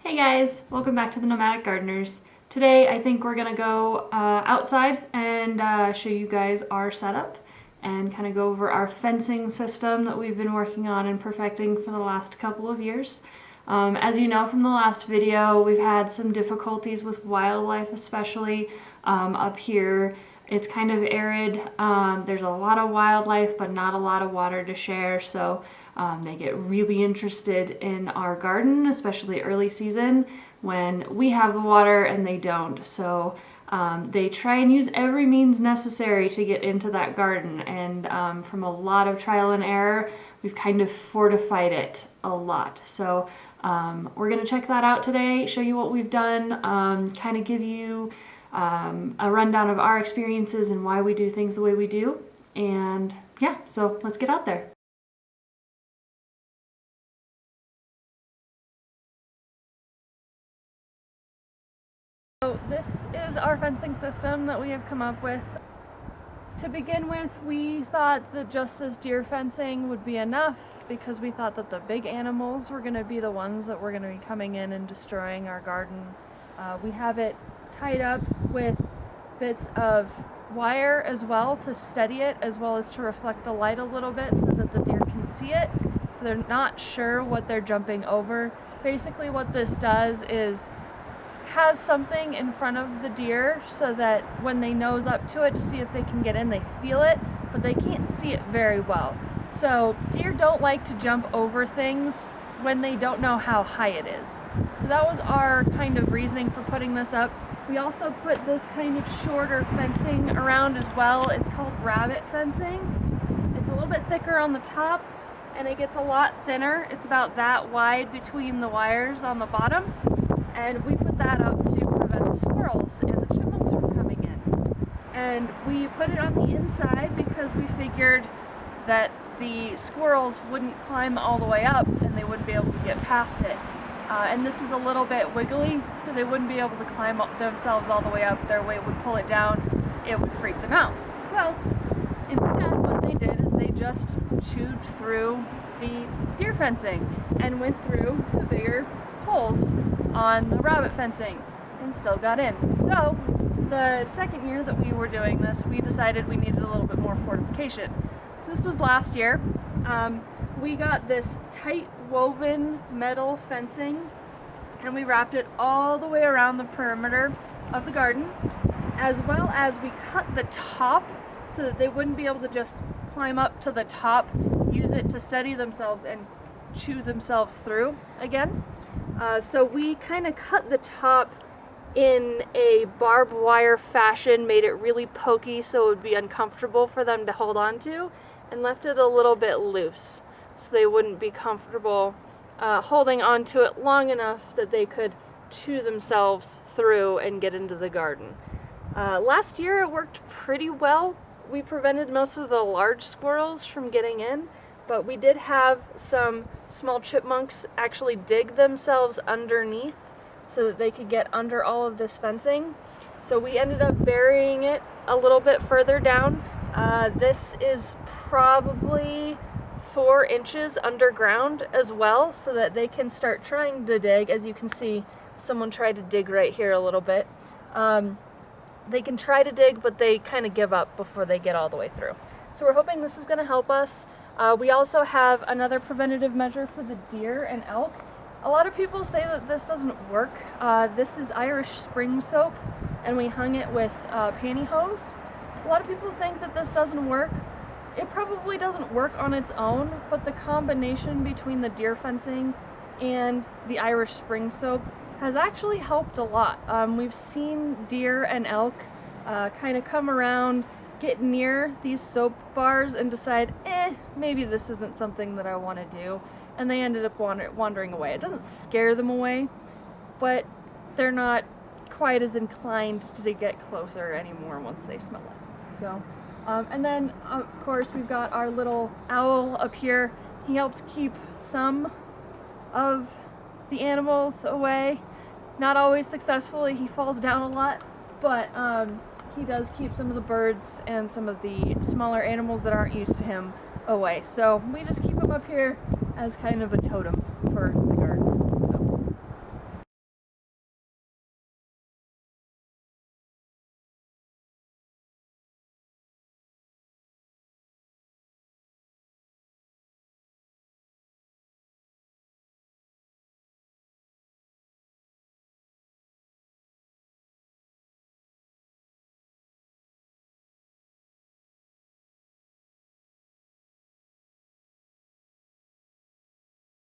Hey guys, welcome back to the Nomadic Gardeners. Today I think we're gonna go outside and show you guys our setup and kind of go over our fencing system that we've been working on and perfecting for the last couple of years. As you know from the last video, we've had some difficulties with wildlife, especially up here. It's kind of arid. There's a lot of wildlife, but not a lot of water to share, so they get really interested in our garden, especially early season when we have the water and they don't. So they try and use every means necessary to get into that garden. And from a lot of trial and error, we've kind of fortified it a lot. So we're going to check that out today, show you what we've done, kind of give you a rundown of our experiences and why we do things the way we do. And yeah, so let's get out there. So this is our fencing system that we have come up with. To begin with, we thought that just this deer fencing would be enough because we thought that the big animals were going to be the ones that were going to be coming in and destroying our garden. We have it tied up with bits of wire as well to steady it, as well as to reflect the light a little bit so that the deer can see it, so they're not sure what they're jumping over. Basically what this does is has something in front of the deer so that when they nose up to it to see if they can get in, they feel it, but they can't see it very well. So deer don't like to jump over things when they don't know how high it is. So that was our kind of reasoning for putting this up. We also put this kind of shorter fencing around as well. It's called rabbit fencing. It's a little bit thicker on the top and it gets a lot thinner. It's about that wide between the wires on the bottom. And we put that up to prevent the squirrels and the chipmunks from coming in. And we put it on the inside because we figured that the squirrels wouldn't climb all the way up and they wouldn't be able to get past it. And this is a little bit wiggly, so they wouldn't be able to climb up themselves all the way up. Their weight would pull it down. It would freak them out. Well, instead what they did is they just chewed through the deer fencing and went through the bigger holes on the rabbit fencing and still got in. So the second year that we were doing this, we decided we needed a little bit more fortification. So this was last year. We got this tight woven metal fencing and we wrapped it all the way around the perimeter of the garden, as well as we cut the top so that they wouldn't be able to just climb up to the top, use it to steady themselves and chew themselves through again. So we kind of cut the top in a barbed wire fashion, made it really pokey so it would be uncomfortable for them to hold on to, and left it a little bit loose so they wouldn't be comfortable holding on to it long enough that they could chew themselves through and get into the garden. Last year it worked pretty well. We prevented most of the large squirrels from getting in, but we did have some small chipmunks actually dig themselves underneath so that they could get under all of this fencing. So we ended up burying it a little bit further down. This is probably 4 inches underground as well, so that they can start trying to dig. As you can see, someone tried to dig right here a little bit. They can try to dig, but they kind of give up before they get all the way through. So we're hoping this is going to help us. We also have another preventative measure for the deer and elk. A lot of people say that this doesn't work. This is Irish spring soap, and we hung it with pantyhose. A lot of people think that this doesn't work. It probably doesn't work on its own, but the combination between the deer fencing and the Irish spring soap has actually helped a lot. We've seen deer and elk kind of come around, get near these soap bars and decide, maybe this isn't something that I want to do, and they ended up wandering away. It doesn't scare them away, but they're not quite as inclined to get closer anymore once they smell it. So, and then of course we've got our little owl up here. He helps keep some of the animals away. Not always successfully, he falls down a lot, but he does keep some of the birds and some of the smaller animals that aren't used to him away. So we just keep him up here as kind of a totem for